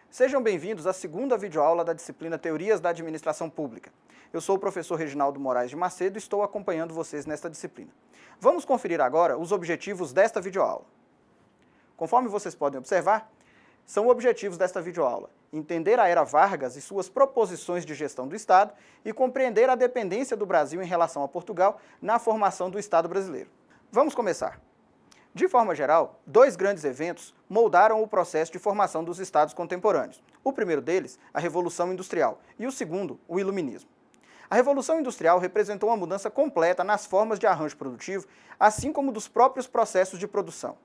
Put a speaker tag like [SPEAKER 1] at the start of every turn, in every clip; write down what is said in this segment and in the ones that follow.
[SPEAKER 1] Sejam bem-vindos à segunda videoaula da disciplina Teorias da Administração Pública. Eu sou o professor Reginaldo Moraes de Macedo e estou acompanhando vocês nesta disciplina. Vamos conferir agora os objetivos desta videoaula. Conforme vocês podem observar, são objetivos desta videoaula: entender a Era Vargas e suas proposições de gestão do Estado e compreender a dependência do Brasil em relação a Portugal na formação do Estado brasileiro. Vamos começar. De forma geral, dois grandes eventos moldaram o processo de formação dos estados contemporâneos. O primeiro deles, a Revolução Industrial, e o segundo, o Iluminismo. A Revolução Industrial representou uma mudança completa nas formas de arranjo produtivo, assim como dos próprios processos de produção.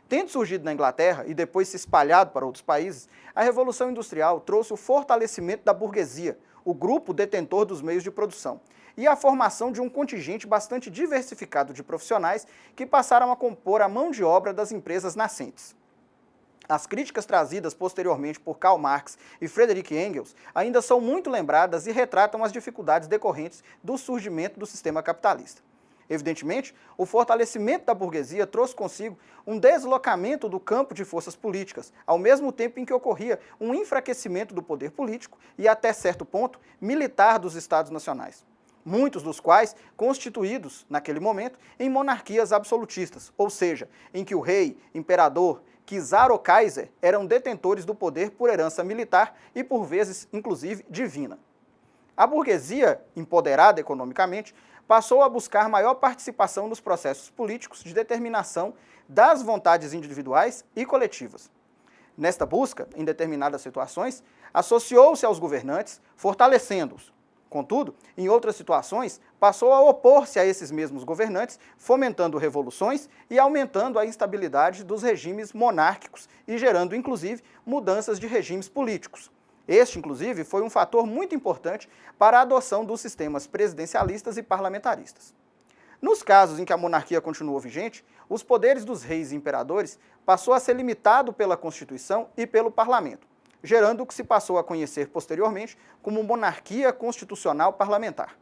[SPEAKER 1] Tendo surgido na Inglaterra e depois se espalhado para outros países, a Revolução Industrial trouxe o fortalecimento da burguesia, o grupo detentor dos meios de produção, e a formação de um contingente bastante diversificado de profissionais que passaram a compor a mão de obra das empresas nascentes. As críticas trazidas posteriormente por Karl Marx e Friedrich Engels ainda são muito lembradas e retratam as dificuldades decorrentes do surgimento do sistema capitalista. Evidentemente, o fortalecimento da burguesia trouxe consigo um deslocamento do campo de forças políticas, ao mesmo tempo em que ocorria um enfraquecimento do poder político e, até certo ponto, militar dos estados nacionais, muitos dos quais constituídos, naquele momento, em monarquias absolutistas, ou seja, em que o rei, imperador, czar ou kaiser eram detentores do poder por herança militar e, por vezes, inclusive, divina. A burguesia, empoderada economicamente, passou a buscar maior participação nos processos políticos de determinação das vontades individuais e coletivas. Nesta busca, em determinadas situações, associou-se aos governantes, fortalecendo-os. Contudo, em outras situações, passou a opor-se a esses mesmos governantes, fomentando revoluções e aumentando a instabilidade dos regimes monárquicos e gerando, inclusive, mudanças de regimes políticos. Este, inclusive, foi um fator muito importante para a adoção dos sistemas presidencialistas e parlamentaristas. Nos casos em que a monarquia continuou vigente, os poderes dos reis e imperadores passou a ser limitado pela Constituição e pelo Parlamento, gerando o que se passou a conhecer posteriormente como monarquia constitucional parlamentar.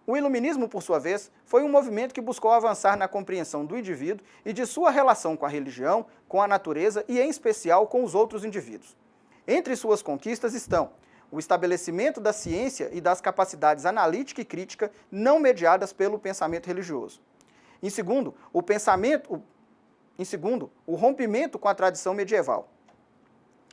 [SPEAKER 1] O Iluminismo, por sua vez, foi um movimento que buscou avançar na compreensão do indivíduo e de sua relação com a religião, com a natureza e, em especial, com os outros indivíduos. Entre suas conquistas estão o estabelecimento da ciência e das capacidades analítica e crítica não mediadas pelo pensamento religioso. Em segundo, o rompimento com a tradição medieval.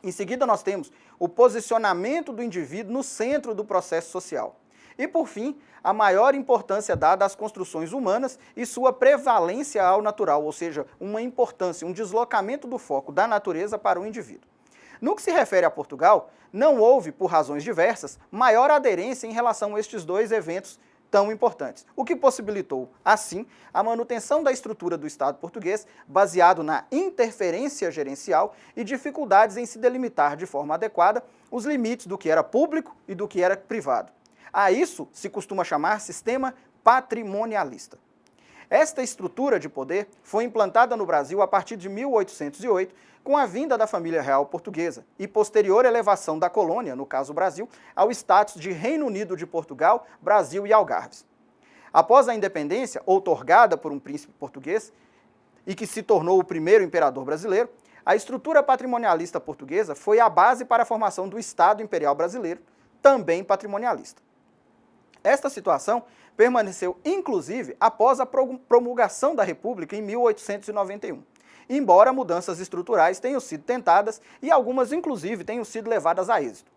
[SPEAKER 1] Em seguida, nós temos o posicionamento do indivíduo no centro do processo social. E, por fim, a maior importância dada às construções humanas e sua prevalência ao natural, ou seja, uma importância, um deslocamento do foco da natureza para o indivíduo. No que se refere a Portugal, não houve, por razões diversas, maior aderência em relação a estes dois eventos tão importantes, o que possibilitou, assim, a manutenção da estrutura do Estado português baseado na interferência gerencial e dificuldades em se delimitar de forma adequada os limites do que era público e do que era privado. A isso se costuma chamar sistema patrimonialista. Esta estrutura de poder foi implantada no Brasil a partir de 1808, com a vinda da família real portuguesa e posterior elevação da colônia, no caso Brasil, ao status de Reino Unido de Portugal, Brasil e Algarves. Após a independência, outorgada por um príncipe português, e que se tornou o primeiro imperador brasileiro, a estrutura patrimonialista portuguesa foi a base para a formação do Estado Imperial Brasileiro, também patrimonialista. Esta situação permaneceu, inclusive, após a promulgação da República em 1891. Embora mudanças estruturais tenham sido tentadas e algumas, inclusive, tenham sido levadas a êxito.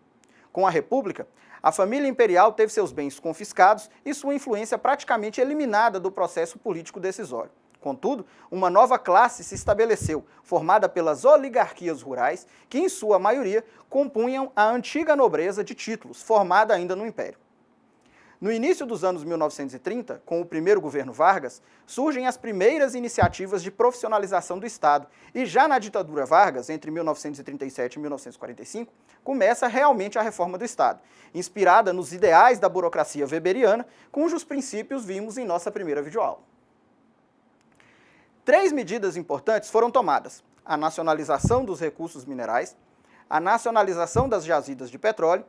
[SPEAKER 1] Com a República, a família imperial teve seus bens confiscados e sua influência praticamente eliminada do processo político decisório. Contudo, uma nova classe se estabeleceu, formada pelas oligarquias rurais, que, em sua maioria, compunham a antiga nobreza de títulos, formada ainda no Império. No início dos anos 1930, com o primeiro governo Vargas, surgem as primeiras iniciativas de profissionalização do Estado, e já na ditadura Vargas, entre 1937 e 1945, começa realmente a reforma do Estado, inspirada nos ideais da burocracia weberiana, cujos princípios vimos em nossa primeira videoaula. 3 medidas importantes foram tomadas: a nacionalização dos recursos minerais, a nacionalização das jazidas de petróleo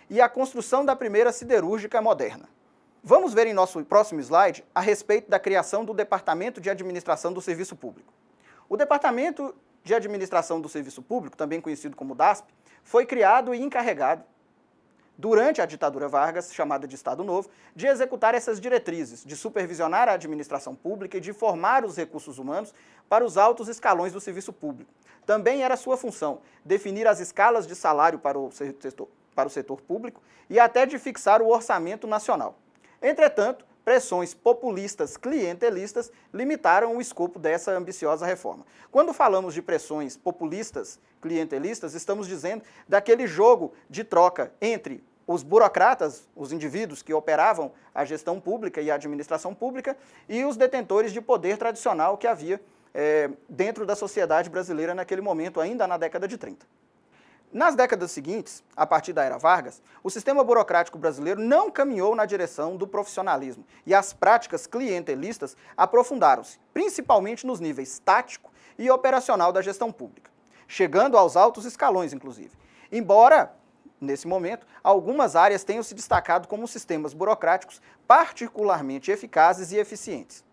[SPEAKER 1] e a construção da primeira siderúrgica moderna. Vamos ver em nosso próximo slide a respeito da criação do Departamento de Administração do Serviço Público. O Departamento de Administração do Serviço Público, também conhecido como DASP, foi criado e encarregado, durante a ditadura Vargas, chamada de Estado Novo, de executar essas diretrizes, de supervisionar a administração pública e de formar os recursos humanos para os altos escalões do serviço público. Também era sua função definir as escalas de salário para o setor público e até de fixar o orçamento nacional. Entretanto, pressões populistas clientelistas limitaram o escopo dessa ambiciosa reforma. Quando falamos de pressões populistas clientelistas, estamos dizendo daquele jogo de troca entre os burocratas, os indivíduos que operavam a gestão pública e a administração pública, e os detentores de poder tradicional que havia dentro da sociedade brasileira naquele momento, ainda na década de 30. Nas décadas seguintes, a partir da era Vargas, o sistema burocrático brasileiro não caminhou na direção do profissionalismo e as práticas clientelistas aprofundaram-se, principalmente nos níveis tático e operacional da gestão pública, chegando aos altos escalões, inclusive. Embora, nesse momento, algumas áreas tenham se destacado como sistemas burocráticos particularmente eficazes e eficientes.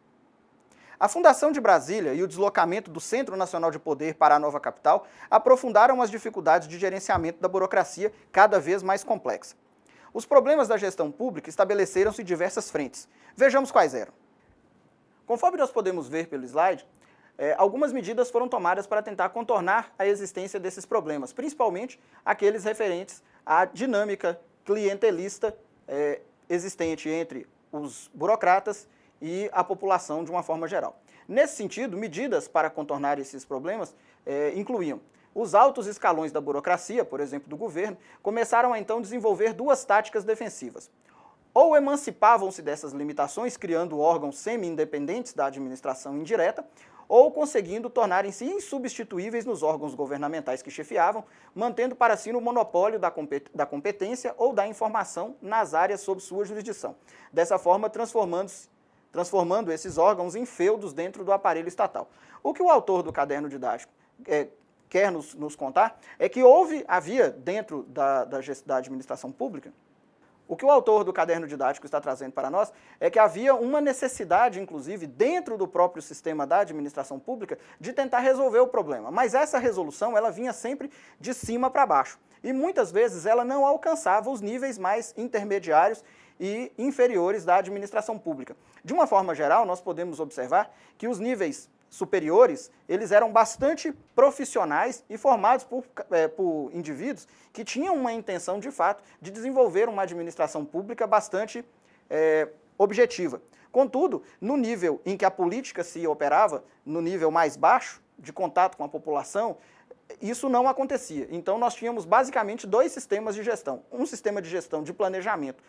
[SPEAKER 1] A fundação de Brasília e o deslocamento do Centro Nacional de Poder para a nova capital aprofundaram as dificuldades de gerenciamento da burocracia cada vez mais complexa. Os problemas da gestão pública estabeleceram-se em diversas frentes. Vejamos quais eram. Conforme nós podemos ver pelo slide, algumas medidas foram tomadas para tentar contornar a existência desses problemas, principalmente aqueles referentes à dinâmica clientelista existente entre os burocratas e a população de uma forma geral. Nesse sentido, medidas para contornar esses problemas incluíam os altos escalões da burocracia, por exemplo, do governo, começaram a então desenvolver duas táticas defensivas. Ou emancipavam-se dessas limitações, criando órgãos semi-independentes da administração indireta, ou conseguindo tornarem-se insubstituíveis nos órgãos governamentais que chefiavam, mantendo para si o monopólio da competência ou da informação nas áreas sob sua jurisdição. Dessa forma, transformando esses órgãos em feudos dentro do aparelho estatal. O que o autor do caderno didático quer nos contar é que havia dentro da administração pública, o que o autor do caderno didático está trazendo para nós é que havia uma necessidade, inclusive, dentro do próprio sistema da administração pública, de tentar resolver o problema. Mas essa resolução, ela vinha sempre de cima para baixo. E muitas vezes ela não alcançava os níveis mais intermediários e inferiores da administração pública. De uma forma geral, nós podemos observar que os níveis superiores, eles eram bastante profissionais e formados por indivíduos que tinham uma intenção, de fato, de desenvolver uma administração pública bastante objetiva. Contudo, no nível em que a política se operava, no nível mais baixo, de contato com a população, isso não acontecia. Então, nós tínhamos basicamente dois sistemas de gestão. Um sistema de gestão de planejamento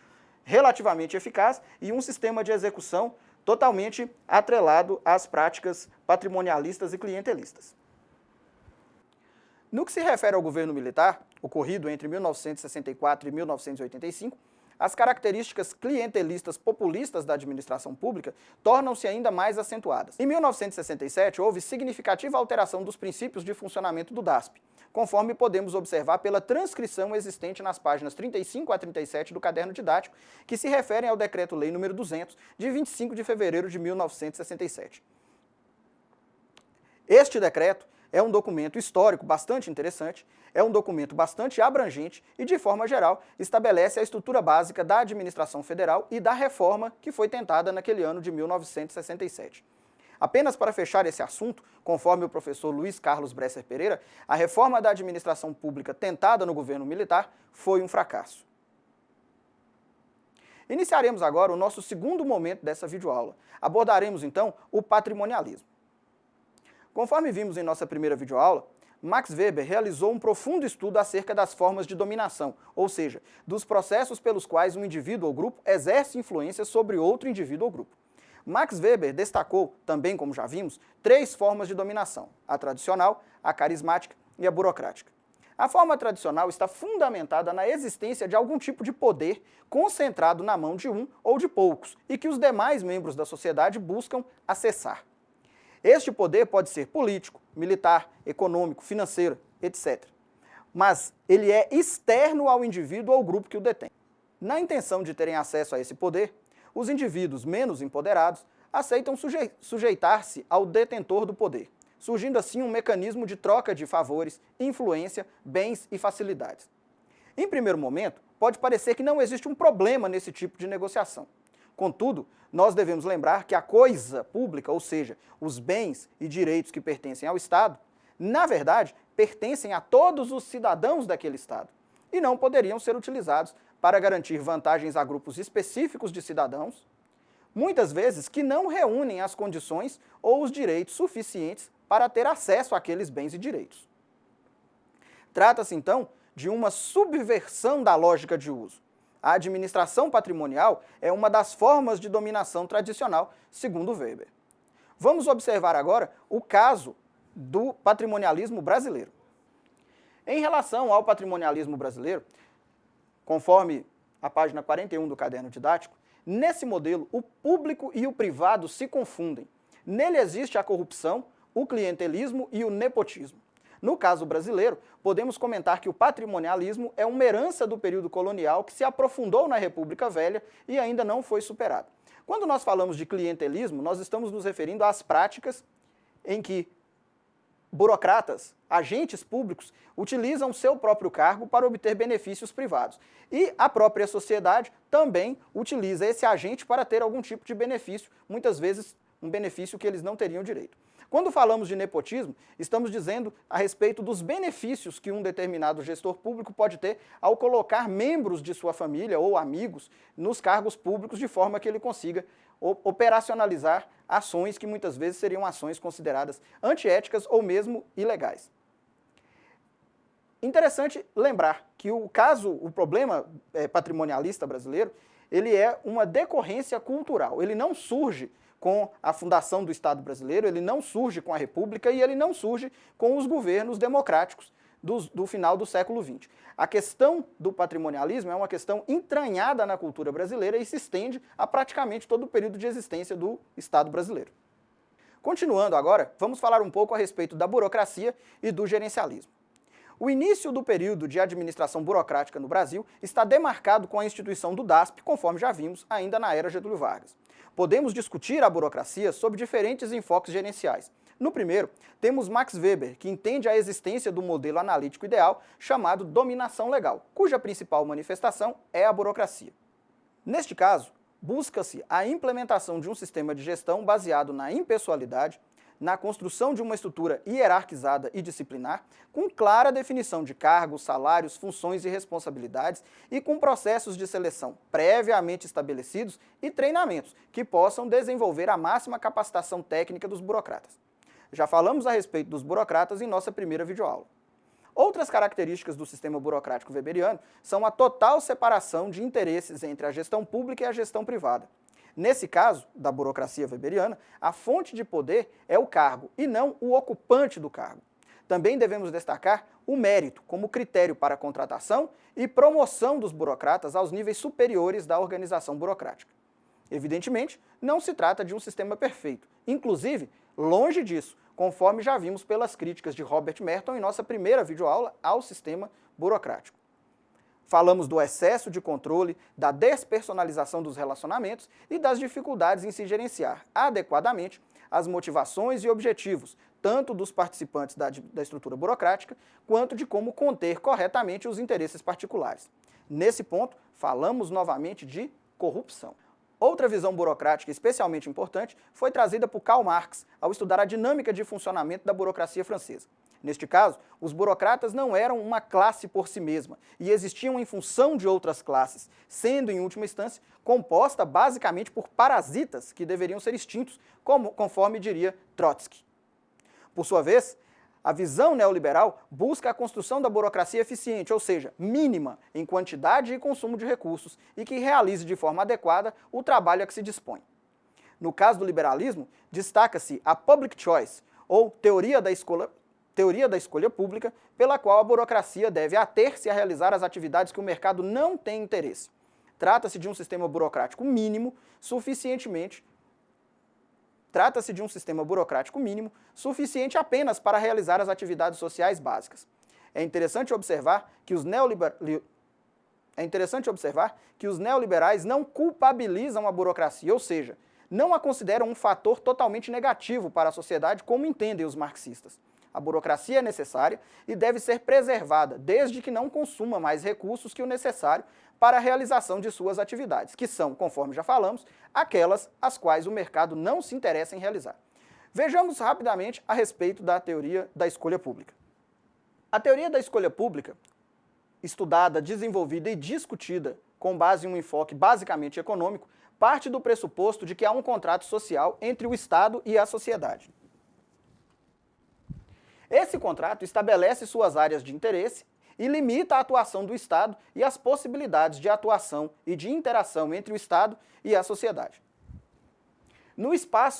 [SPEAKER 1] relativamente eficaz e um sistema de execução totalmente atrelado às práticas patrimonialistas e clientelistas. No que se refere ao governo militar, ocorrido entre 1964 e 1985, as características clientelistas populistas da administração pública tornam-se ainda mais acentuadas. Em 1967, houve significativa alteração dos princípios de funcionamento do DASP, conforme podemos observar pela transcrição existente nas páginas 35 a 37 do caderno didático, que se referem ao Decreto-Lei nº 200, de 25 de fevereiro de 1967. Este decreto é um documento histórico bastante interessante, é um documento bastante abrangente e, de forma geral, estabelece a estrutura básica da administração federal e da reforma que foi tentada naquele ano de 1967. Apenas para fechar esse assunto, conforme o professor Luiz Carlos Bresser Pereira, a reforma da administração pública tentada no governo militar foi um fracasso. Iniciaremos agora o nosso segundo momento dessa videoaula. Abordaremos, então, o patrimonialismo. Conforme vimos em nossa primeira videoaula, Max Weber realizou um profundo estudo acerca das formas de dominação, ou seja, dos processos pelos quais um indivíduo ou grupo exerce influência sobre outro indivíduo ou grupo. Max Weber destacou, também como já vimos, três formas de dominação: a tradicional, a carismática e a burocrática. A forma tradicional está fundamentada na existência de algum tipo de poder concentrado na mão de um ou de poucos e que os demais membros da sociedade buscam acessar. Este poder pode ser político, militar, econômico, financeiro, etc. Mas ele é externo ao indivíduo ou ao grupo que o detém. Na intenção de terem acesso a esse poder, os indivíduos menos empoderados aceitam sujeitar-se ao detentor do poder, surgindo assim um mecanismo de troca de favores, influência, bens e facilidades. Em primeiro momento, pode parecer que não existe um problema nesse tipo de negociação. Contudo, nós devemos lembrar que a coisa pública, ou seja, os bens e direitos que pertencem ao Estado, na verdade, pertencem a todos os cidadãos daquele Estado e não poderiam ser utilizados para garantir vantagens a grupos específicos de cidadãos, muitas vezes que não reúnem as condições ou os direitos suficientes para ter acesso àqueles bens e direitos. Trata-se, então, de uma subversão da lógica de uso. A administração patrimonial é uma das formas de dominação tradicional, segundo Weber. Vamos observar agora o caso do patrimonialismo brasileiro. Em relação ao patrimonialismo brasileiro, conforme a página 41 do caderno didático, nesse modelo o público e o privado se confundem. Nele existe a corrupção, o clientelismo e o nepotismo. No caso brasileiro, podemos comentar que o patrimonialismo é uma herança do período colonial que se aprofundou na República Velha e ainda não foi superado. Quando nós falamos de clientelismo, nós estamos nos referindo às práticas em que burocratas, agentes públicos, utilizam seu próprio cargo para obter benefícios privados. E a própria sociedade também utiliza esse agente para ter algum tipo de benefício, muitas vezes um benefício que eles não teriam direito. Quando falamos de nepotismo, estamos dizendo a respeito dos benefícios que um determinado gestor público pode ter ao colocar membros de sua família ou amigos nos cargos públicos de forma que ele consiga operacionalizar ações que muitas vezes seriam ações consideradas antiéticas ou mesmo ilegais. Interessante lembrar que o problema patrimonialista brasileiro, ele é uma decorrência cultural, ele não surge com a fundação do Estado brasileiro, ele não surge com a República e ele não surge com os governos democráticos do final do século XX. A questão do patrimonialismo é uma questão entranhada na cultura brasileira e se estende a praticamente todo o período de existência do Estado brasileiro. Continuando agora, vamos falar um pouco a respeito da burocracia e do gerencialismo. O início do período de administração burocrática no Brasil está demarcado com a instituição do DASP, conforme já vimos ainda na era Getúlio Vargas. Podemos discutir a burocracia sob diferentes enfoques gerenciais. No primeiro, temos Max Weber, que entende a existência do modelo analítico ideal chamado dominação legal, cuja principal manifestação é a burocracia. Neste caso, busca-se a implementação de um sistema de gestão baseado na impessoalidade, na construção de uma estrutura hierarquizada e disciplinar, com clara definição de cargos, salários, funções e responsabilidades e com processos de seleção previamente estabelecidos e treinamentos que possam desenvolver a máxima capacitação técnica dos burocratas. Já falamos a respeito dos burocratas em nossa primeira videoaula. Outras características do sistema burocrático weberiano são a total separação de interesses entre a gestão pública e a gestão privada. Nesse caso, da burocracia weberiana, a fonte de poder é o cargo e não o ocupante do cargo. Também devemos destacar o mérito como critério para a contratação e promoção dos burocratas aos níveis superiores da organização burocrática. Evidentemente, não se trata de um sistema perfeito. Inclusive, longe disso, conforme já vimos pelas críticas de Robert Merton em nossa primeira videoaula ao sistema burocrático. Falamos do excesso de controle, da despersonalização dos relacionamentos e das dificuldades em se gerenciar adequadamente as motivações e objetivos, tanto dos participantes da estrutura burocrática, quanto de como conter corretamente os interesses particulares. Nesse ponto, falamos novamente de corrupção. Outra visão burocrática especialmente importante foi trazida por Karl Marx ao estudar a dinâmica de funcionamento da burocracia francesa. Neste caso, os burocratas não eram uma classe por si mesma e existiam em função de outras classes, sendo, em última instância, composta basicamente por parasitas que deveriam ser extintos, conforme diria Trotsky. Por sua vez, a visão neoliberal busca a construção da burocracia eficiente, ou seja, mínima em quantidade e consumo de recursos e que realize de forma adequada o trabalho a que se dispõe. No caso do liberalismo, destaca-se a public choice, ou teoria da escolha pública, pela qual a burocracia deve ater-se a realizar as atividades que o mercado não tem interesse. Trata-se de um sistema burocrático mínimo suficiente apenas para realizar as atividades sociais básicas. É interessante observar que os neoliberais não culpabilizam a burocracia, ou seja, não a consideram um fator totalmente negativo para a sociedade, como entendem os marxistas. A burocracia é necessária e deve ser preservada, desde que não consuma mais recursos que o necessário para a realização de suas atividades, que são, conforme já falamos, aquelas as quais o mercado não se interessa em realizar. Vejamos rapidamente a respeito da teoria da escolha pública. A teoria da escolha pública, estudada, desenvolvida e discutida com base em um enfoque basicamente econômico, parte do pressuposto de que há um contrato social entre o Estado e a sociedade. Esse contrato estabelece suas áreas de interesse e limita a atuação do Estado e as possibilidades de atuação e de interação entre o Estado e a sociedade.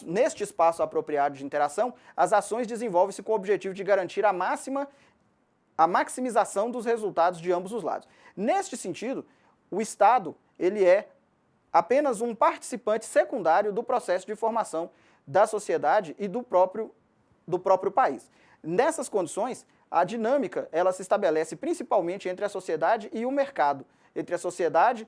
[SPEAKER 1] Neste espaço apropriado de interação, as ações desenvolvem-se com o objetivo de garantir a maximização dos resultados de ambos os lados. Neste sentido, o Estado ele é apenas um participante secundário do processo de formação da sociedade e do próprio país. Nessas condições, a dinâmica ela se estabelece principalmente entre a sociedade e o mercado, entre a sociedade,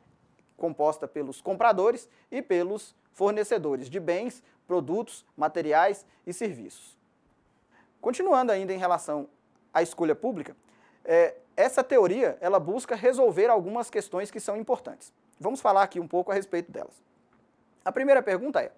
[SPEAKER 1] composta pelos compradores, e pelos fornecedores de bens, produtos, materiais e serviços. Continuando ainda em relação à escolha pública, essa teoria ela busca resolver algumas questões que são importantes. Vamos falar aqui um pouco a respeito delas. A primeira pergunta é: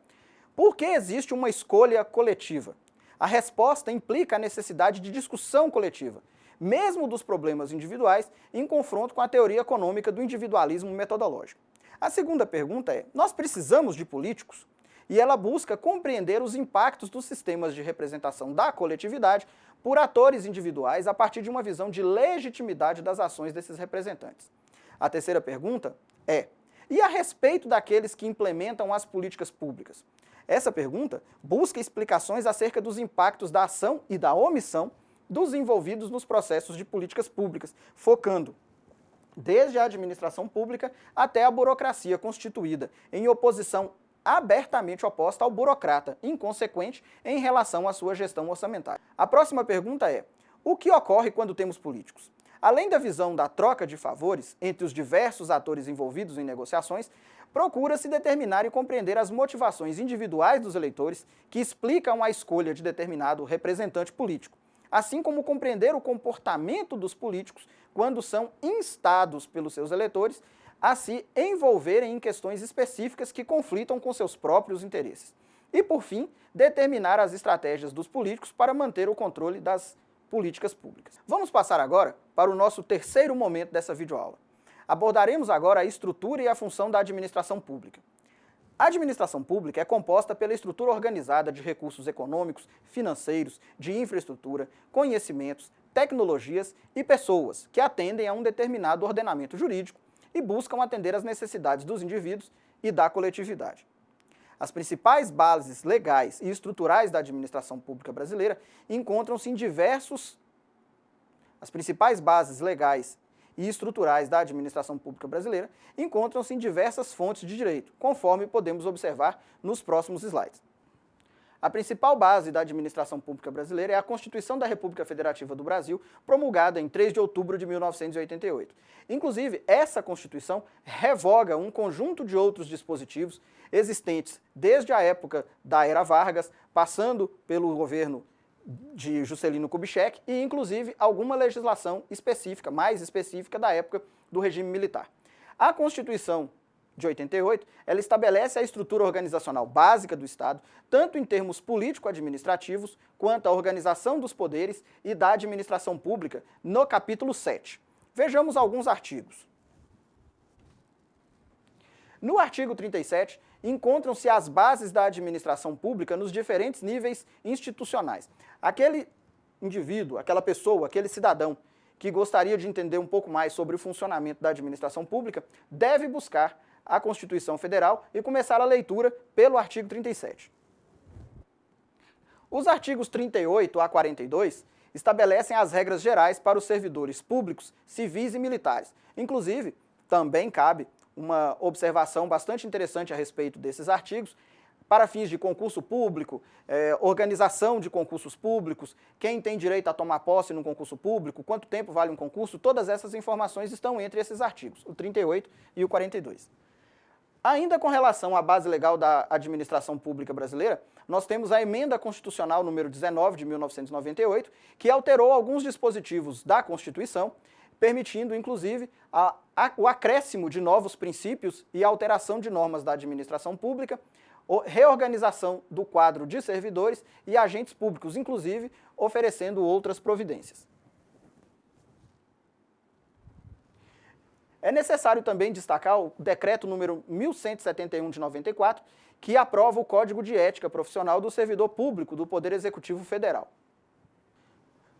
[SPEAKER 1] por que existe uma escolha coletiva? A resposta implica a necessidade de discussão coletiva, mesmo dos problemas individuais, em confronto com a teoria econômica do individualismo metodológico. A segunda pergunta é: nós precisamos de políticos? E ela busca compreender os impactos dos sistemas de representação da coletividade por atores individuais a partir de uma visão de legitimidade das ações desses representantes. A terceira pergunta é: e a respeito daqueles que implementam as políticas públicas? Essa pergunta busca explicações acerca dos impactos da ação e da omissão dos envolvidos nos processos de políticas públicas, focando desde a administração pública até a burocracia constituída, em oposição abertamente oposta ao burocrata, inconsequente em relação à sua gestão orçamentária. A próxima pergunta é: o que ocorre quando temos políticos? Além da visão da troca de favores entre os diversos atores envolvidos em negociações, procura-se determinar e compreender as motivações individuais dos eleitores que explicam a escolha de determinado representante político, assim como compreender o comportamento dos políticos quando são instados pelos seus eleitores a se envolverem em questões específicas que conflitam com seus próprios interesses. E, por fim, determinar as estratégias dos políticos para manter o controle das políticas públicas. Vamos passar agora para o nosso terceiro momento dessa videoaula. Abordaremos agora a estrutura e a função da administração pública. A administração pública é composta pela estrutura organizada de recursos econômicos, financeiros, de infraestrutura, conhecimentos, tecnologias e pessoas que atendem a um determinado ordenamento jurídico e buscam atender às necessidades dos indivíduos e da coletividade. As principais bases legais e estruturais da administração pública brasileira encontram-se em diversos... As principais bases legais e estruturais da administração pública brasileira encontram-se em diversas fontes de direito, conforme podemos observar nos próximos slides. A principal base da administração pública brasileira é a Constituição da República Federativa do Brasil, promulgada em 3 de outubro de 1988. Inclusive, essa Constituição revoga um conjunto de outros dispositivos existentes desde a época da Era Vargas, passando pelo governo de Juscelino Kubitschek e, inclusive, alguma legislação específica, mais específica, da época do regime militar. A Constituição de 88, ela estabelece a estrutura organizacional básica do Estado, tanto em termos político-administrativos, quanto a organização dos poderes e da administração pública, no capítulo 7. Vejamos alguns artigos. No artigo 37, encontram-se as bases da administração pública nos diferentes níveis institucionais. Aquele indivíduo, aquela pessoa, aquele cidadão que gostaria de entender um pouco mais sobre o funcionamento da administração pública, deve buscar a Constituição Federal e começar a leitura pelo artigo 37. Os artigos 38 a 42 estabelecem as regras gerais para os servidores públicos, civis e militares. Inclusive, também cabe uma observação bastante interessante a respeito desses artigos, para fins de concurso público, organização de concursos públicos, quem tem direito a tomar posse num concurso público, quanto tempo vale um concurso, todas essas informações estão entre esses artigos, o 38 e o 42. Ainda com relação à base legal da administração pública brasileira, nós temos a Emenda Constitucional número 19 de 1998, que alterou alguns dispositivos da Constituição, permitindo, inclusive, o acréscimo de novos princípios e alteração de normas da administração pública, reorganização do quadro de servidores e agentes públicos, inclusive, oferecendo outras providências. É necessário também destacar o decreto número 1171 de 94, que aprova o Código de Ética Profissional do Servidor Público do Poder Executivo Federal.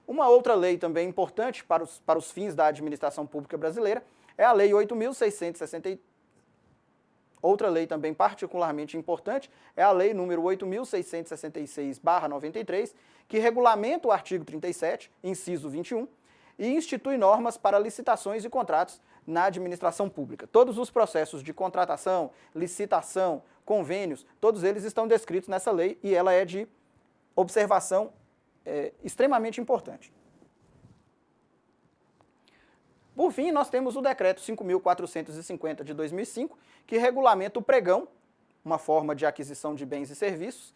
[SPEAKER 1] Uma outra lei também importante para os fins da administração pública brasileira é a Lei 8.660. Outra lei também particularmente importante é a Lei número 8.666/93, que regulamenta o artigo 37, inciso 21, e institui normas para licitações e contratos na administração pública. Todos os processos de contratação, licitação, convênios, todos eles estão descritos nessa lei e ela é de observação extremamente importante. Por fim, nós temos o Decreto 5.450 de 2005, que regulamenta o pregão, uma forma de aquisição de bens e serviços,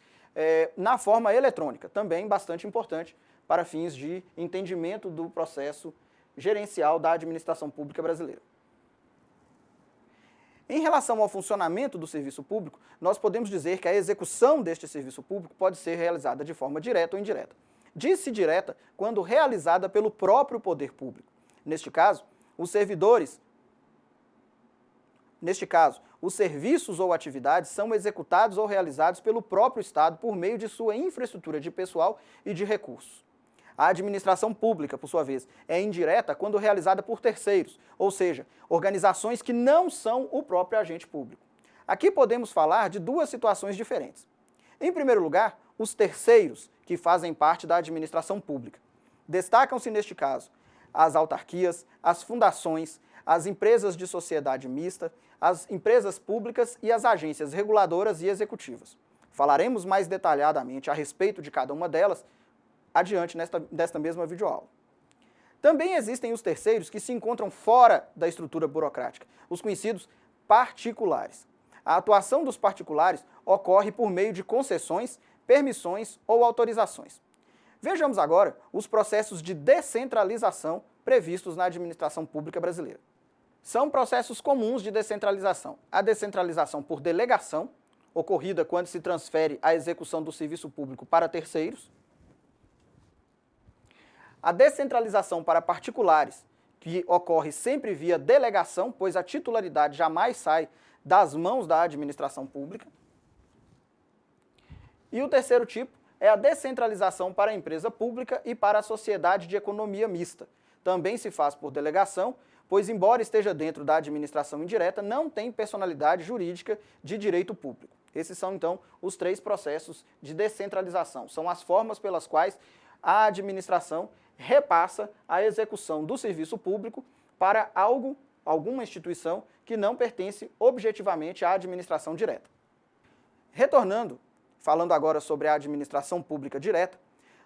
[SPEAKER 1] na forma eletrônica, também bastante importante para fins de entendimento do processo gerencial da administração pública brasileira. Em relação ao funcionamento do serviço público, nós podemos dizer que a execução deste serviço público pode ser realizada de forma direta ou indireta. Diz-se direta quando realizada pelo próprio poder público. Neste caso, os serviços ou atividades são executados ou realizados pelo próprio Estado por meio de sua infraestrutura de pessoal e de recursos. A administração pública, por sua vez, é indireta quando realizada por terceiros, ou seja, organizações que não são o próprio agente público. Aqui podemos falar de duas situações diferentes. Em primeiro lugar, os terceiros, que fazem parte da administração pública. Destacam-se, neste caso, as autarquias, as fundações, as empresas de sociedade mista, as empresas públicas e as agências reguladoras e executivas. Falaremos mais detalhadamente a respeito de cada uma delas adiante desta mesma videoaula. Também existem os terceiros que se encontram fora da estrutura burocrática, os conhecidos particulares. A atuação dos particulares ocorre por meio de concessões, permissões ou autorizações. Vejamos agora os processos de descentralização previstos na administração pública brasileira. São processos comuns de descentralização. A descentralização por delegação, ocorrida quando se transfere a execução do serviço público para terceiros. A descentralização para particulares, que ocorre sempre via delegação, pois a titularidade jamais sai das mãos da administração pública. E o terceiro tipo é a descentralização para a empresa pública e para a sociedade de economia mista. Também se faz por delegação, pois, embora esteja dentro da administração indireta, não tem personalidade jurídica de direito público. Esses são, então, os três processos de descentralização. São as formas pelas quais a administração repassa a execução do serviço público para alguma instituição que não pertence objetivamente à administração direta. Retornando, falando agora sobre a administração pública direta,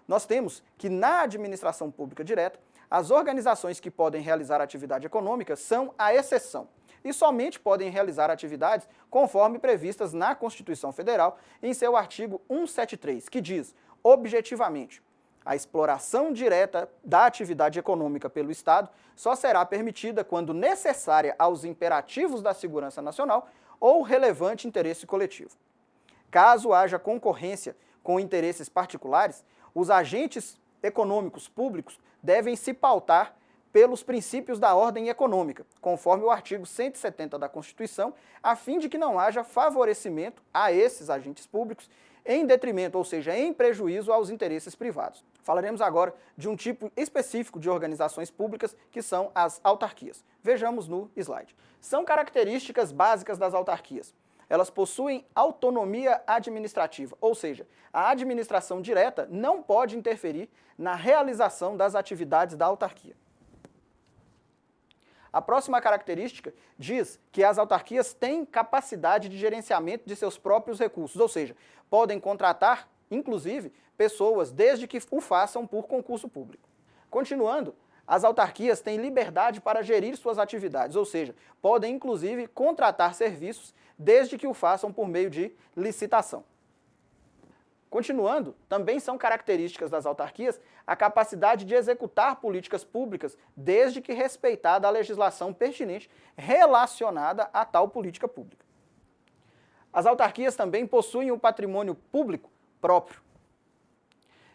[SPEAKER 1] nós temos que na administração pública direta, as organizações que podem realizar atividade econômica são a exceção e somente podem realizar atividades conforme previstas na Constituição Federal em seu artigo 173, que diz, objetivamente, a exploração direta da atividade econômica pelo Estado só será permitida quando necessária aos imperativos da segurança nacional ou relevante interesse coletivo. Caso haja concorrência com interesses particulares, os agentes econômicos públicos devem se pautar pelos princípios da ordem econômica, conforme o artigo 170 da Constituição, a fim de que não haja favorecimento a esses agentes públicos em detrimento, ou seja, em prejuízo aos interesses privados. Falaremos agora de um tipo específico de organizações públicas, que são as autarquias. Vejamos no slide. São características básicas das autarquias. Elas possuem autonomia administrativa, ou seja, a administração direta não pode interferir na realização das atividades da autarquia. A próxima característica diz que as autarquias têm capacidade de gerenciamento de seus próprios recursos, ou seja, podem contratar, inclusive, pessoas desde que o façam por concurso público. Continuando, as autarquias têm liberdade para gerir suas atividades, ou seja, podem inclusive contratar serviços desde que o façam por meio de licitação. Continuando, também são características das autarquias a capacidade de executar políticas públicas desde que respeitada a legislação pertinente relacionada a tal política pública. As autarquias também possuem um patrimônio público próprio.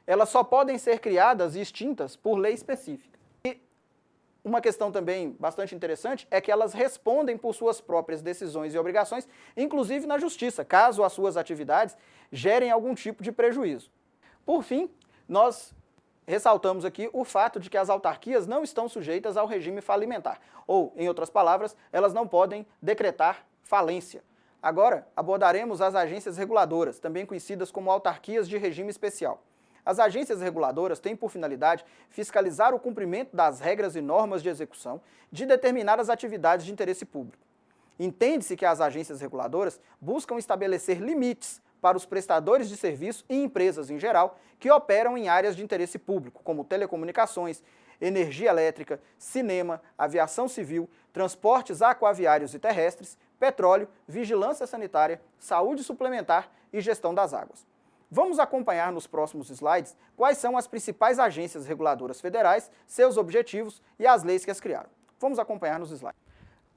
[SPEAKER 1] Elas só podem ser criadas e extintas por lei específica. E uma questão também bastante interessante é que elas respondem por suas próprias decisões e obrigações, inclusive na justiça, caso as suas atividades gerem algum tipo de prejuízo. Por fim, nós ressaltamos aqui o fato de que as autarquias não estão sujeitas ao regime falimentar, ou, em outras palavras, elas não podem decretar falência. Agora, abordaremos as agências reguladoras, também conhecidas como autarquias de regime especial. As agências reguladoras têm por finalidade fiscalizar o cumprimento das regras e normas de execução de determinadas atividades de interesse público. Entende-se que as agências reguladoras buscam estabelecer limites para os prestadores de serviço e empresas em geral que operam em áreas de interesse público, como telecomunicações, energia elétrica, cinema, aviação civil, transportes aquaviários e terrestres, petróleo, vigilância sanitária, saúde suplementar e gestão das águas. Vamos acompanhar nos próximos slides quais são as principais agências reguladoras federais, seus objetivos e as leis que as criaram. Vamos acompanhar nos slides.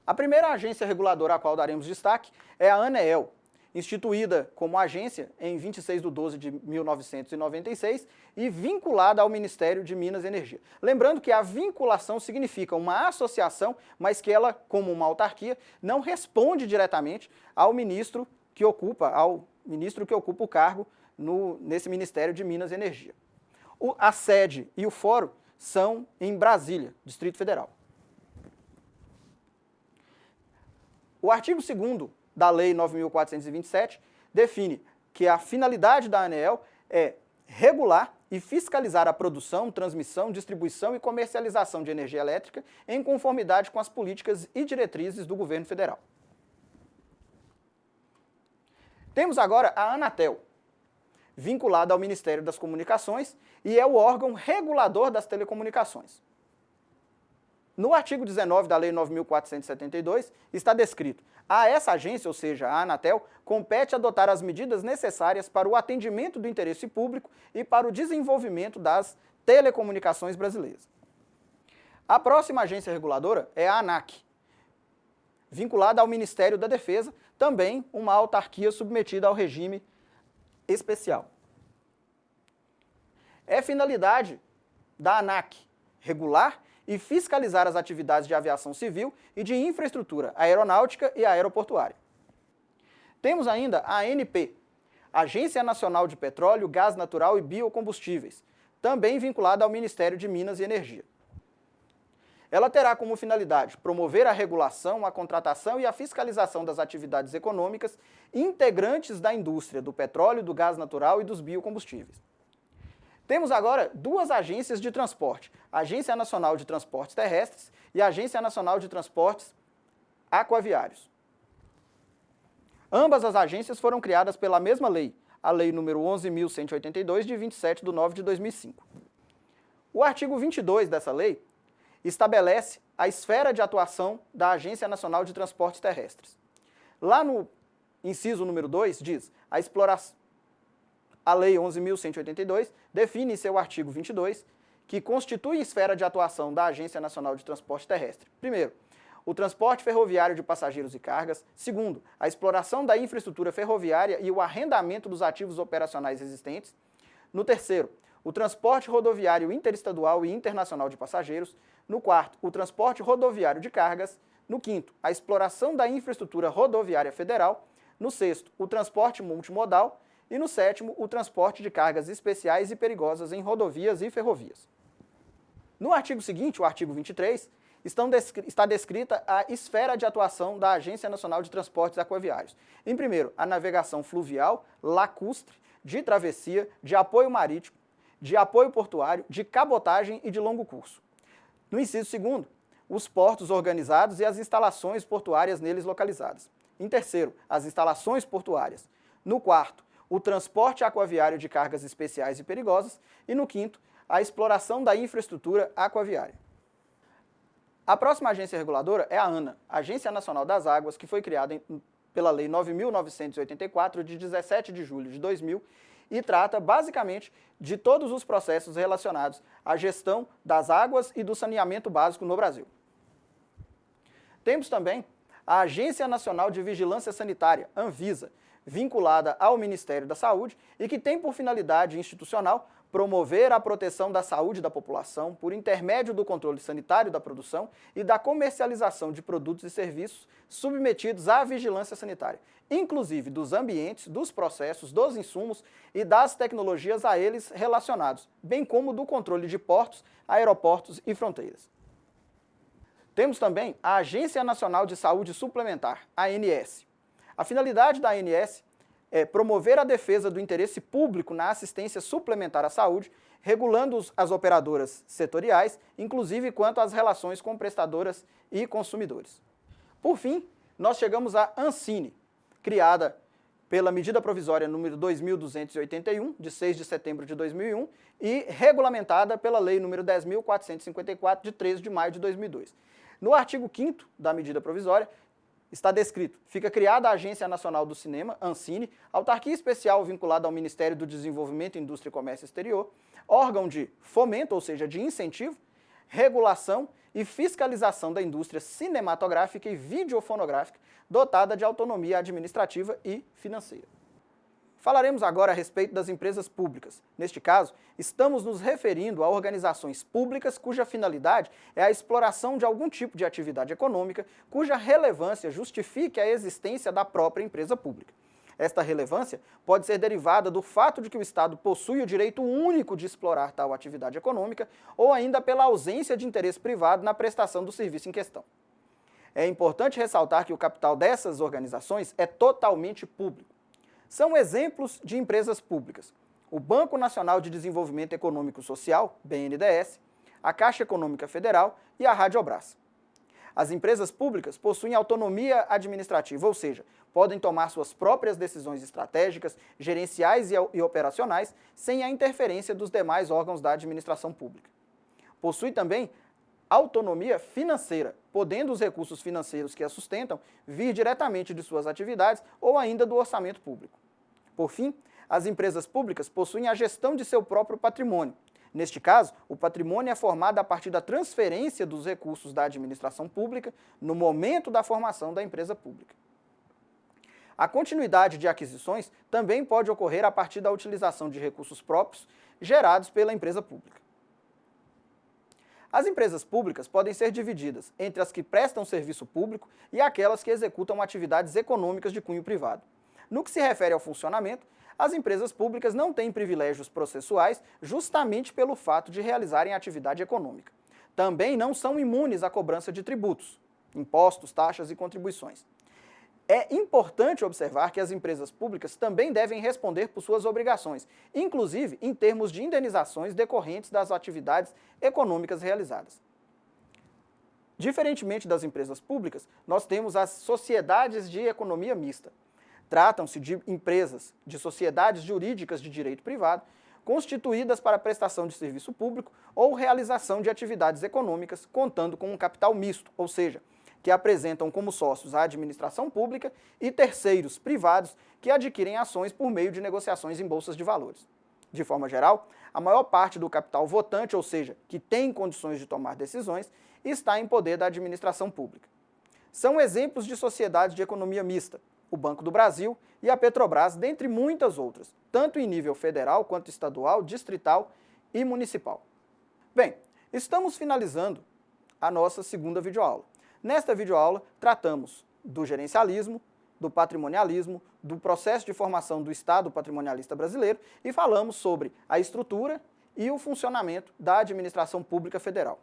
[SPEAKER 1] A primeira agência reguladora a qual daremos destaque é a ANEEL, instituída como agência em 26 de 12 de 1996 e vinculada ao Ministério de Minas e Energia. Lembrando que a vinculação significa uma associação, mas que ela, como uma autarquia, não responde diretamente ao ministro que ocupa o cargo nesse Ministério de Minas e Energia. A sede e o fórum são em Brasília, Distrito Federal. O artigo 2º da Lei 9.427 define que a finalidade da ANEEL é regular e fiscalizar a produção, transmissão, distribuição e comercialização de energia elétrica em conformidade com as políticas e diretrizes do governo federal. Temos agora a Anatel, vinculada ao Ministério das Comunicações e é o órgão regulador das telecomunicações. No artigo 19 da Lei 9.472 está descrito: a essa agência, ou seja, a Anatel, compete adotar as medidas necessárias para o atendimento do interesse público e para o desenvolvimento das telecomunicações brasileiras. A próxima agência reguladora é a ANAC, vinculada ao Ministério da Defesa, também uma autarquia submetida ao regime especial. É finalidade da ANAC regular e fiscalizar as atividades de aviação civil e de infraestrutura aeronáutica e aeroportuária. Temos ainda a ANP, Agência Nacional de Petróleo, Gás Natural e Biocombustíveis, também vinculada ao Ministério de Minas e Energia. Ela terá como finalidade promover a regulação, a contratação e a fiscalização das atividades econômicas integrantes da indústria do petróleo, do gás natural e dos biocombustíveis. Temos agora duas agências de transporte, a Agência Nacional de Transportes Terrestres e a Agência Nacional de Transportes Aquaviários. Ambas as agências foram criadas pela mesma lei, a Lei nº 11.182, de 27 de 9 de 2005. O artigo 22 dessa lei estabelece a esfera de atuação da Agência Nacional de Transportes Terrestres. Lá no inciso número 2 diz: a Lei 11.182 define em seu artigo 22 que constitui esfera de atuação da Agência Nacional de Transporte Terrestre. Primeiro, o transporte ferroviário de passageiros e cargas. Segundo, a exploração da infraestrutura ferroviária e o arrendamento dos ativos operacionais existentes. No terceiro, o transporte rodoviário interestadual e internacional de passageiros. No quarto, o transporte rodoviário de cargas. No quinto, a exploração da infraestrutura rodoviária federal. No sexto, o transporte multimodal. E no sétimo, o transporte de cargas especiais e perigosas em rodovias e ferrovias. No artigo seguinte, o artigo 23, está descrita a esfera de atuação da Agência Nacional de Transportes Aquaviários. Em primeiro, a navegação fluvial, lacustre, de travessia, de apoio marítimo, de apoio portuário, de cabotagem e de longo curso. No inciso segundo, os portos organizados e as instalações portuárias neles localizadas. Em terceiro, as instalações portuárias. No quarto, o transporte aquaviário de cargas especiais e perigosas. E no quinto, a exploração da infraestrutura aquaviária. A próxima agência reguladora é a ANA, Agência Nacional das Águas, que foi criada pela Lei 9.984, de 17 de julho de 2000, e trata basicamente de todos os processos relacionados à gestão das águas e do saneamento básico no Brasil. Temos também a Agência Nacional de Vigilância Sanitária, Anvisa, vinculada ao Ministério da Saúde e que tem por finalidade institucional promover a proteção da saúde da população por intermédio do controle sanitário da produção e da comercialização de produtos e serviços submetidos à vigilância sanitária, inclusive dos ambientes, dos processos, dos insumos e das tecnologias a eles relacionados, bem como do controle de portos, aeroportos e fronteiras. Temos também a Agência Nacional de Saúde Suplementar, ANS. A finalidade da ANS é promover a defesa do interesse público na assistência suplementar à saúde, regulando as operadoras setoriais, inclusive quanto às relações com prestadoras e consumidores. Por fim, nós chegamos à Ancine, criada pela medida provisória número 2.281, de 6 de setembro de 2001, e regulamentada pela lei número 10.454, de 13 de maio de 2002. No artigo 5º da medida provisória, está descrito: fica criada a Agência Nacional do Cinema, Ancine, autarquia especial vinculada ao Ministério do Desenvolvimento, Indústria e Comércio Exterior, órgão de fomento, ou seja, de incentivo, regulação e fiscalização da indústria cinematográfica e videofonográfica, dotada de autonomia administrativa e financeira. Falaremos agora a respeito das empresas públicas. Neste caso, estamos nos referindo a organizações públicas cuja finalidade é a exploração de algum tipo de atividade econômica cuja relevância justifique a existência da própria empresa pública. Esta relevância pode ser derivada do fato de que o Estado possui o direito único de explorar tal atividade econômica ou ainda pela ausência de interesse privado na prestação do serviço em questão. É importante ressaltar que o capital dessas organizações é totalmente público. São exemplos de empresas públicas: o Banco Nacional de Desenvolvimento Econômico e Social, BNDES, a Caixa Econômica Federal e a Radiobras. As empresas públicas possuem autonomia administrativa, ou seja, podem tomar suas próprias decisões estratégicas, gerenciais e operacionais, sem a interferência dos demais órgãos da administração pública. Possui também autonomia financeira, podendo os recursos financeiros que a sustentam vir diretamente de suas atividades ou ainda do orçamento público. Por fim, as empresas públicas possuem a gestão de seu próprio patrimônio. Neste caso, o patrimônio é formado a partir da transferência dos recursos da administração pública no momento da formação da empresa pública. A continuidade de aquisições também pode ocorrer a partir da utilização de recursos próprios gerados pela empresa pública. As empresas públicas podem ser divididas entre as que prestam serviço público e aquelas que executam atividades econômicas de cunho privado. No que se refere ao funcionamento, as empresas públicas não têm privilégios processuais justamente pelo fato de realizarem atividade econômica. Também não são imunes à cobrança de tributos, impostos, taxas e contribuições. É importante observar que as empresas públicas também devem responder por suas obrigações, inclusive em termos de indenizações decorrentes das atividades econômicas realizadas. Diferentemente das empresas públicas, nós temos as sociedades de economia mista. Tratam-se de empresas, de sociedades jurídicas de direito privado, constituídas para prestação de serviço público ou realização de atividades econômicas, contando com um capital misto, ou seja, que apresentam como sócios a administração pública e terceiros privados que adquirem ações por meio de negociações em bolsas de valores. De forma geral, a maior parte do capital votante, ou seja, que tem condições de tomar decisões, está em poder da administração pública. São exemplos de sociedades de economia mista o Banco do Brasil e a Petrobras, dentre muitas outras, tanto em nível federal quanto estadual, distrital e municipal. Bem, estamos finalizando a nossa segunda videoaula. Nesta videoaula, tratamos do gerencialismo, do patrimonialismo, do processo de formação do Estado patrimonialista brasileiro e falamos sobre a estrutura e o funcionamento da administração pública federal.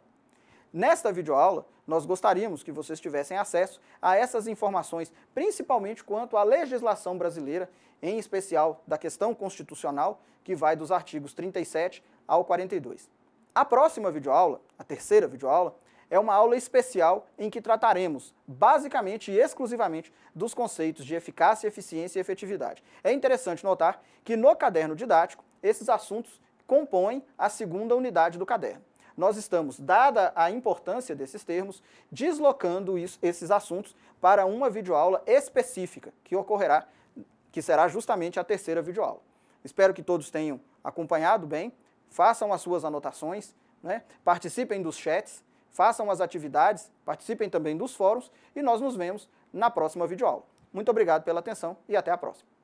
[SPEAKER 1] Nesta videoaula, nós gostaríamos que vocês tivessem acesso a essas informações, principalmente quanto à legislação brasileira, em especial da questão constitucional, que vai dos artigos 37 ao 42. A próxima videoaula, a terceira videoaula, é uma aula especial em que trataremos, basicamente e exclusivamente, dos conceitos de eficácia, eficiência e efetividade. É interessante notar que no caderno didático, esses assuntos compõem a segunda unidade do caderno. nós estamos, dada a importância desses termos, deslocando esses assuntos para uma videoaula específica, que ocorrerá, que será justamente a terceira videoaula. Espero que todos tenham acompanhado bem, façam as suas anotações, né? Participem dos chats, façam as atividades, participem também dos fóruns e nós nos vemos na próxima videoaula. Muito obrigado pela atenção e até a próxima.